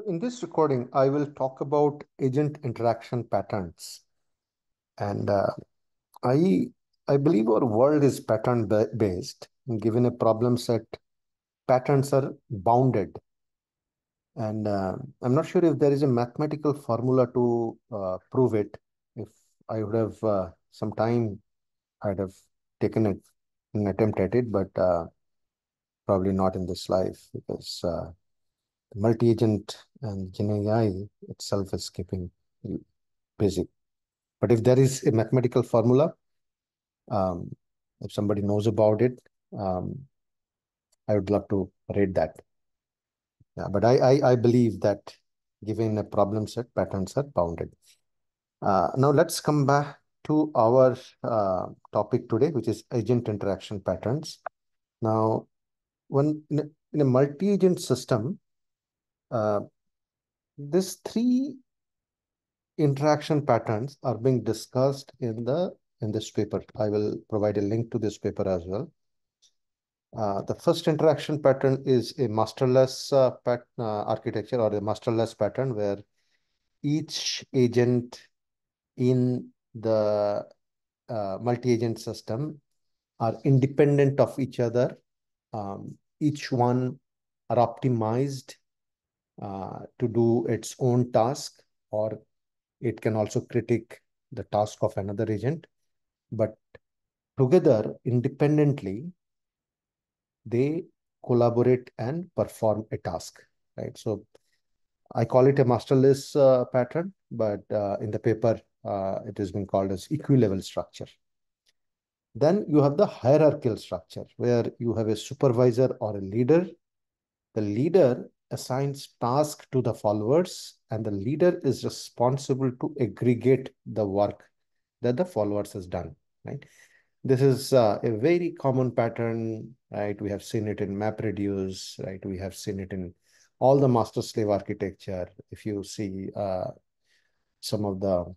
In this recording, I will talk about agent interaction patterns. And I, I believe our world is pattern based. Given a problem set, patterns are bounded. And I'm not sure if there is a mathematical formula to prove it. If I would have some time, I'd have taken an attempt at it, but probably not in this life because multi-agent and GenAI itself is keeping busy. But if there is a mathematical formula, um, if somebody knows about it, um, I would love to read that. Yeah, but I believe that given a problem set, patterns are bounded. Now let's come back to our topic today, which is agent interaction patterns. Now, when in a multi-agent system, uh, these three interaction patterns are being discussed in this paper. I will provide a link to this paper as well. The first interaction pattern is a masterless architecture or a masterless pattern where each agent in the multi-agent system are independent of each other. Each one are optimized to do its own task, or it can also critique the task of another agent. But together, independently, they collaborate and perform a task, right? So I call it a masterless pattern, but in the paper, it has been called as equilevel structure. Then you have the hierarchical structure, where you have a supervisor or a leader. The leader assigns tasks to the followers, and the leader is responsible to aggregate the work that the followers has done, right? This is a very common pattern, right? We have seen it in MapReduce, right? We have seen it in all the master-slave architecture. If you see some of the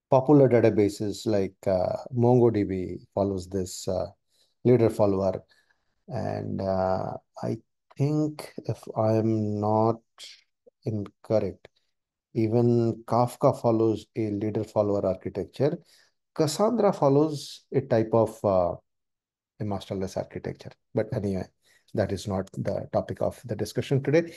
popular databases like MongoDB follows this leader-follower. And I think if I'm not incorrect, even Kafka follows a leader-follower architecture. Cassandra follows a type of a masterless architecture. But anyway, that is not the topic of the discussion today.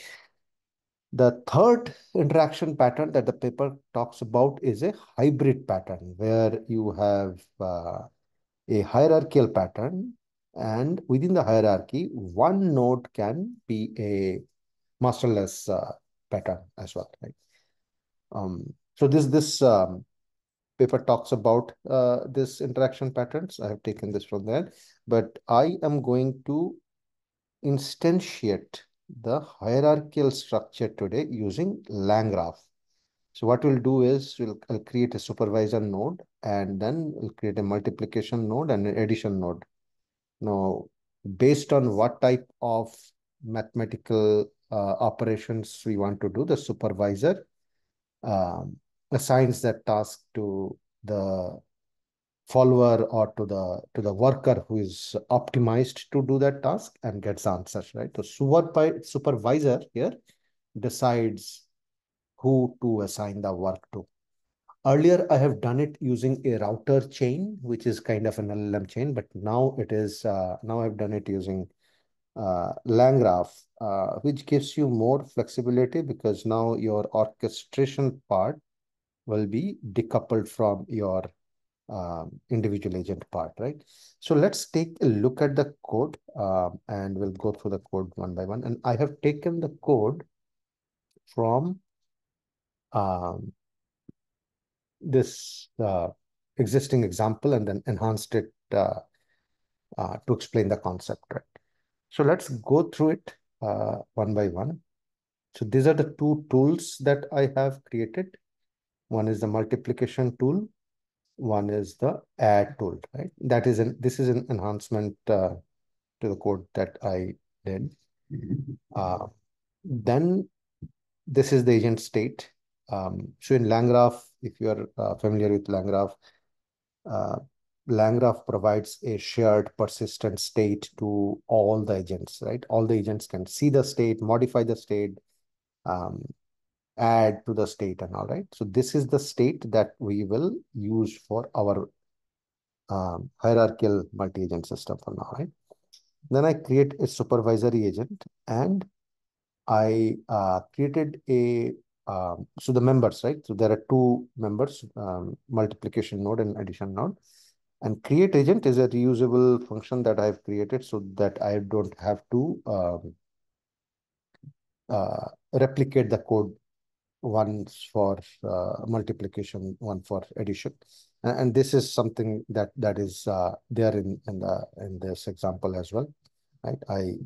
The third interaction pattern that the paper talks about is a hybrid pattern where you have a hierarchical pattern, and within the hierarchy, one node can be a masterless pattern as well, right? So this paper talks about this interaction patterns. I have taken this from there, but I am going to instantiate the hierarchical structure today using LangGraph. So what we'll do is I'll create a supervisor node, and then we'll create a multiplication node and an addition node. Now, based on what type of mathematical operations we want to do, the supervisor um, assigns that task to the follower or to the worker who is optimized to do that task and gets answers, right? So supervisor here decides who to assign the work to. Earlier, I have done it using a router chain, which is kind of an LLM chain, but now now I've done it using LangGraph, which gives you more flexibility because now your orchestration part will be decoupled from your individual agent part, right? So let's take a look at the code and we'll go through the code one by one. And I have taken the code from um, this existing example and then enhanced it to explain the concept, right? So let's go through it one by one. So these are the two tools that I have created. One is the multiplication tool. One is the add tool, right? This is an enhancement to the code that I did. Then this is the agent state. So in LangGraph, if you are familiar with LangGraph, uh, LangGraph provides a shared persistent state to all the agents, right? All the agents can see the state, modify the state, add to the state and all, right? So this is the state that we will use for our hierarchical multi-agent system for now, right? Then I create a supervisory agent, and I created a so the members, right? So there are two members, multiplication node and addition node. And create agent is a reusable function that I've created so that I don't have to replicate the code once for multiplication, one for addition. And this is something that is there in this example as well, right? I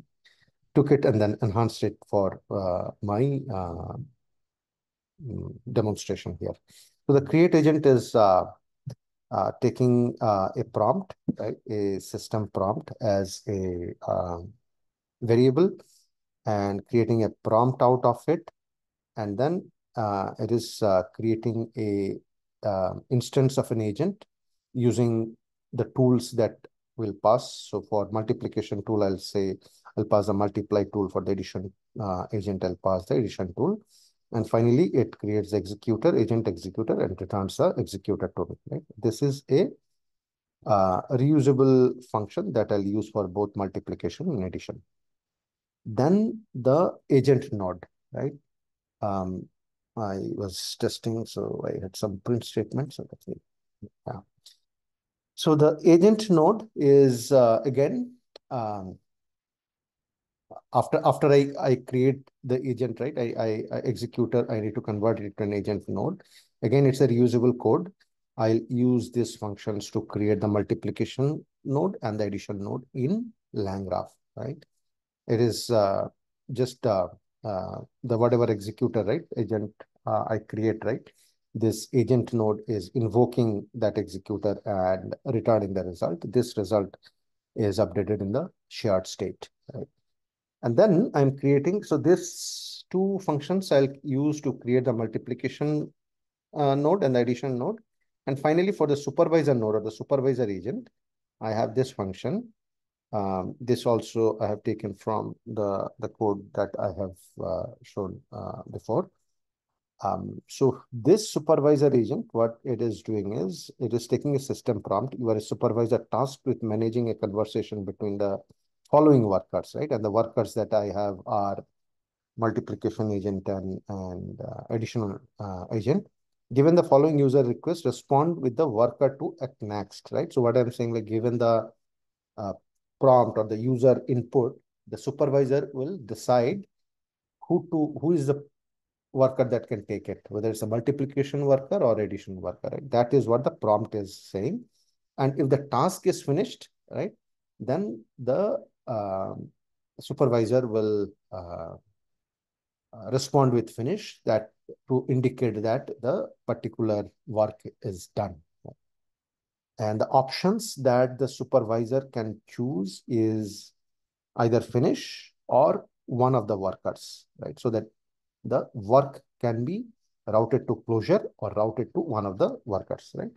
took it and then enhanced it for my demonstration here. So the create agent is taking a prompt, right, a system prompt as a variable, and creating a prompt out of it, and then it is creating a instance of an agent using the tools that will pass. So for multiplication tool, I'll pass the multiply tool. For the addition agent, I'll pass the addition tool. And finally, it creates the executor, agent executor, and returns the executor to me, right? This is a reusable function that I'll use for both multiplication and addition. Then the agent node, right? Um, I was testing, so I had some print statements. So that's it. Yeah. So the agent node is again after I create the agent, right? I executor. I need to convert it to an agent node. Again, it's a reusable code. I'll use these functions to create the multiplication node and the addition node in LangGraph, right? It is just the whatever executor, right? Agent I create, right? This agent node is invoking that executor and returning the result. This result is updated in the shared state, right? And then I'm creating, so this two functions I'll use to create the multiplication node and the addition node. And finally, for the supervisor node or the supervisor agent, I have this function. This also I have taken from the code that I have shown before. So this supervisor agent, what it is doing is it is taking a system prompt. You are a supervisor tasked with managing a conversation between the following workers, right? And the workers that I have are multiplication agent and additional agent. Given the following user request, respond with the worker to act next, right? So what I'm saying, like given the uh, prompt or the user input, the supervisor will decide who is the worker that can take it, whether it's a multiplication worker or addition worker, right? That is what the prompt is saying. And if the task is finished, right, then the supervisor will respond with finish, that to indicate that the particular work is done. And the options that the supervisor can choose is either finish or one of the workers, right? So that the work can be routed to closure or routed to one of the workers, right?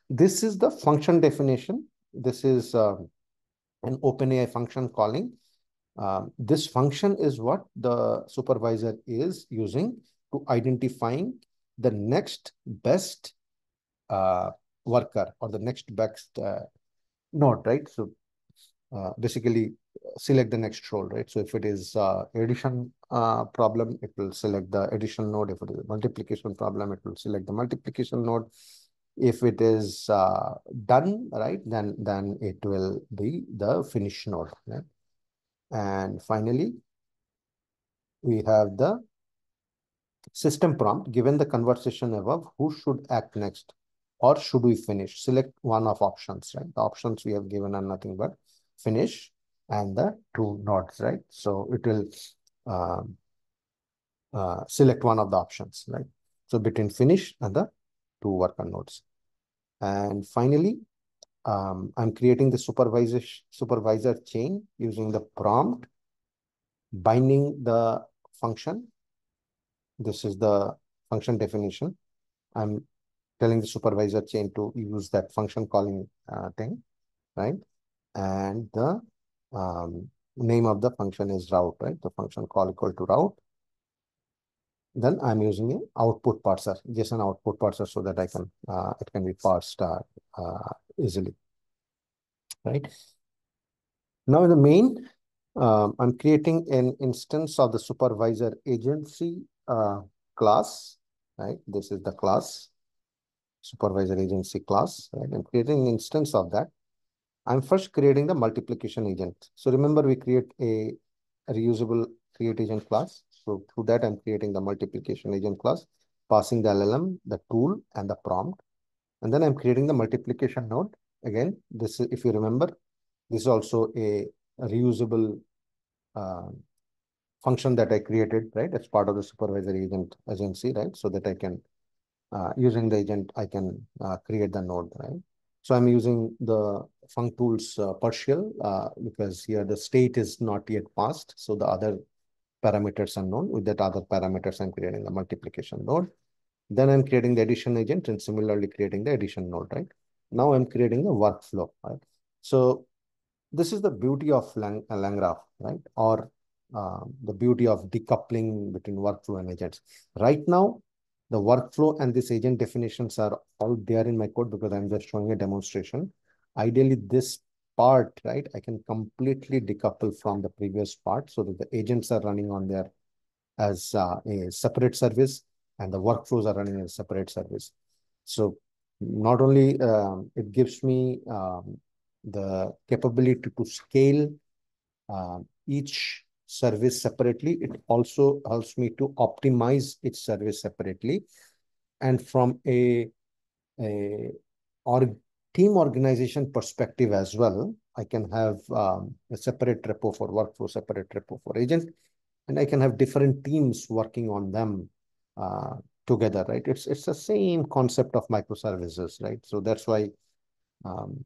This is the function definition. This is an OpenAI function calling. This function is what the supervisor is using to identifying the next best worker or the next best node, right? So basically select the next role, right? So if it is addition problem, it will select the addition node. If it is a multiplication problem, it will select the multiplication node. If it is done, right, then it will be the finish node, right? And finally, we have the system prompt. Given the conversation above, who should act next? Or should we finish? Select one of options, right? The options we have given are nothing but finish and the two nodes, right? So it will select one of the options, right? So between finish and the two worker nodes. And finally, I'm creating the supervisor chain using the prompt, binding the function. This is the function definition. I'm telling the supervisor chain to use that function calling thing, right? And the name of the function is route, right? The function call equal to route. Then I'm using an output parser, just an output parser, so that I can it can be parsed easily, right? Now in the main, I'm creating an instance of the supervisor agency class, right? This is the class, supervisor agency class, right? I'm creating an instance of that. I'm first creating the multiplication agent. So remember, we create a reusable create agent class. So through that, I'm creating the multiplication agent class, passing the LLM, the tool, and the prompt. And then I'm creating the multiplication node. Again, this is, if you remember, this is also a reusable uh, function that I created, right? As part of the supervisor agent agency, right? So that I can, using the agent, I can create the node, right? So I'm using the functools partial because here the state is not yet passed. So the other parameters are known. With that other parameters, I'm creating the multiplication node. Then I'm creating the addition agent and similarly creating the addition node, right? Now I'm creating the workflow, right? So this is the beauty of Langgraph, right? Or the beauty of decoupling between workflow and agents. Right now, the workflow and this agent definitions are all there in my code because I'm just showing a demonstration. Ideally, this part, right, I can completely decouple from the previous part so that the agents are running on their as a separate service and the workflows are running as a separate service. So not only it gives me the capability to scale each service separately, it also helps me to optimize each service separately. And from a or team organization perspective as well, I can have a separate repo for workflow, separate repo for agent, and I can have different teams working on them uh, together, right? It's the same concept of microservices, right? So that's why um,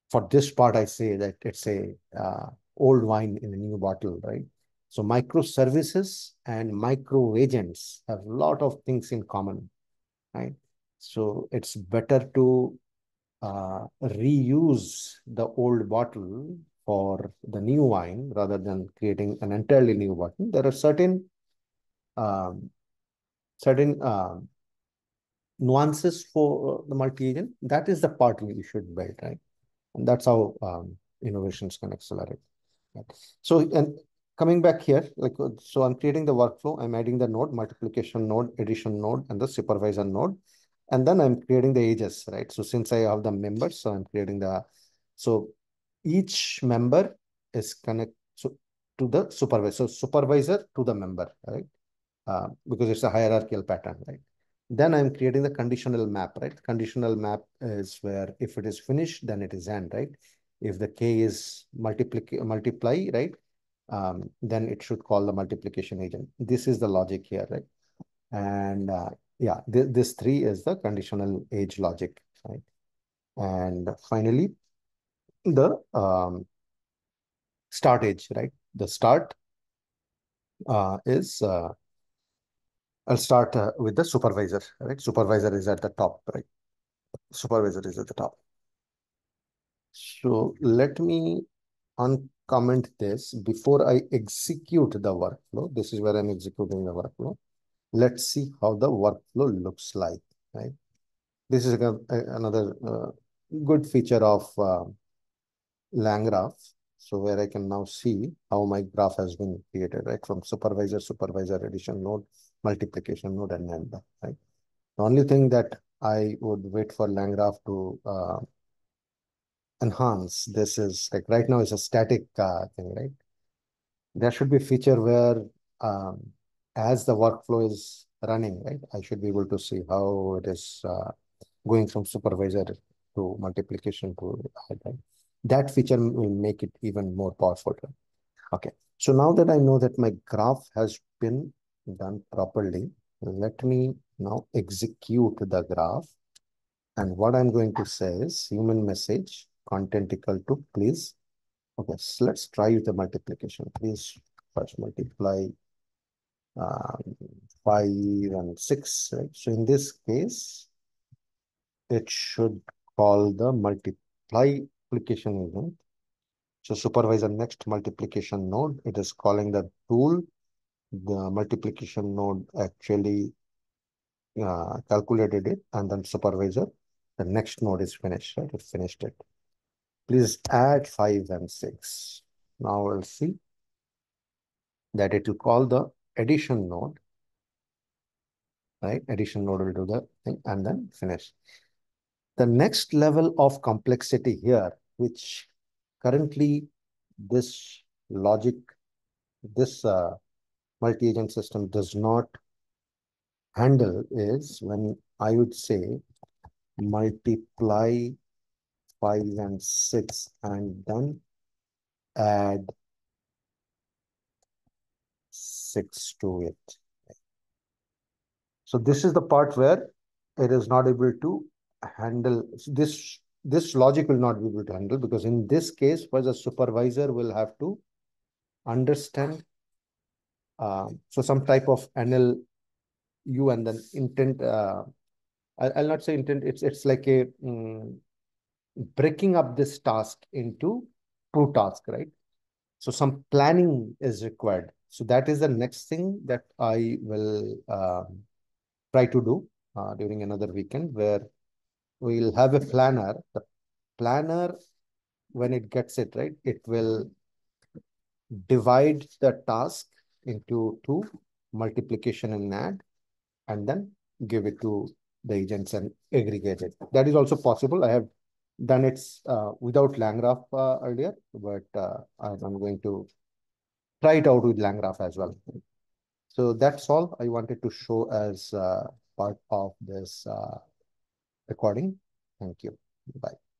for this part, I say that it's a old wine in a new bottle, right? So microservices and micro agents have a lot of things in common, right? So it's better to reuse the old bottle for the new wine rather than creating an entirely new bottle. There are um, certain nuances for the multi-agent. That is the part you should build, right? And that's how innovations can accelerate. Right. So, and coming back here, like, so I'm creating the workflow, I'm adding the node, multiplication node, addition node, and the supervisor node. And then I'm creating the ages, right? So since I have the members, so I'm creating so each member is connect so to the supervisor. So supervisor to the member, right? Because it's a hierarchical pattern, right? Then I'm creating the conditional map, right? Conditional map is where if it is finished, then it is end, right? If the k is multiply, right? Then it should call the multiplication agent. This is the logic here, right? And yeah, this three is the conditional age logic, right? And finally, the start age, right? The start is I'll start with the supervisor, right? Supervisor is at the top, right? Supervisor is at the top. So let me uncomment this before I execute the workflow. This is where I'm executing the workflow. Let's see how the workflow looks like, right? This is another good feature of LangGraph. So where I can now see how my graph has been created, right? From supervisor, supervisor, addition node, multiplication node, and then, right? The only thing that I would wait for LangGraph to enhance this is like right now it's a static thing, right? There should be a feature where as the workflow is running, right, I should be able to see how it is going from supervisor to multiplication to add, right? That feature will make it even more powerful. Right? Okay. So now that I know that my graph has been done properly, let me now execute the graph. And what I'm going to say is human message content equal to please. Okay, so let's try the multiplication. Please first multiply um, 5 and 6. Right? So in this case, it should call the multiplication agent. So supervisor next multiplication node, it is calling the tool the multiplication node actually calculated it, and then supervisor, the next node is finished, right? It finished it. Please add 5 and 6. Now we'll see that it will call the addition node, right? Addition node will do the thing and then finish. The next level of complexity here, which currently this logic, this multi-agent system does not handle, is when I would say multiply 5 and 6 and then add 6 to it. So this is the part where it is not able to handle this. This logic will not be able to handle, because in this case, first the supervisor will have to understand so some type of NLU and then intent. I'll not say intent. It's like a breaking up this task into two tasks, right? So some planning is required. So that is the next thing that I will try to do during another weekend, where we'll have a planner. The planner, when it gets it right, it will divide the task into two, multiplication and add, and then give it to the agents and aggregate it. That is also possible. I have done it without LangGraph earlier, but I'm going to try it out with LangGraph as well. So that's all I wanted to show as part of this recording. Thank you. Bye.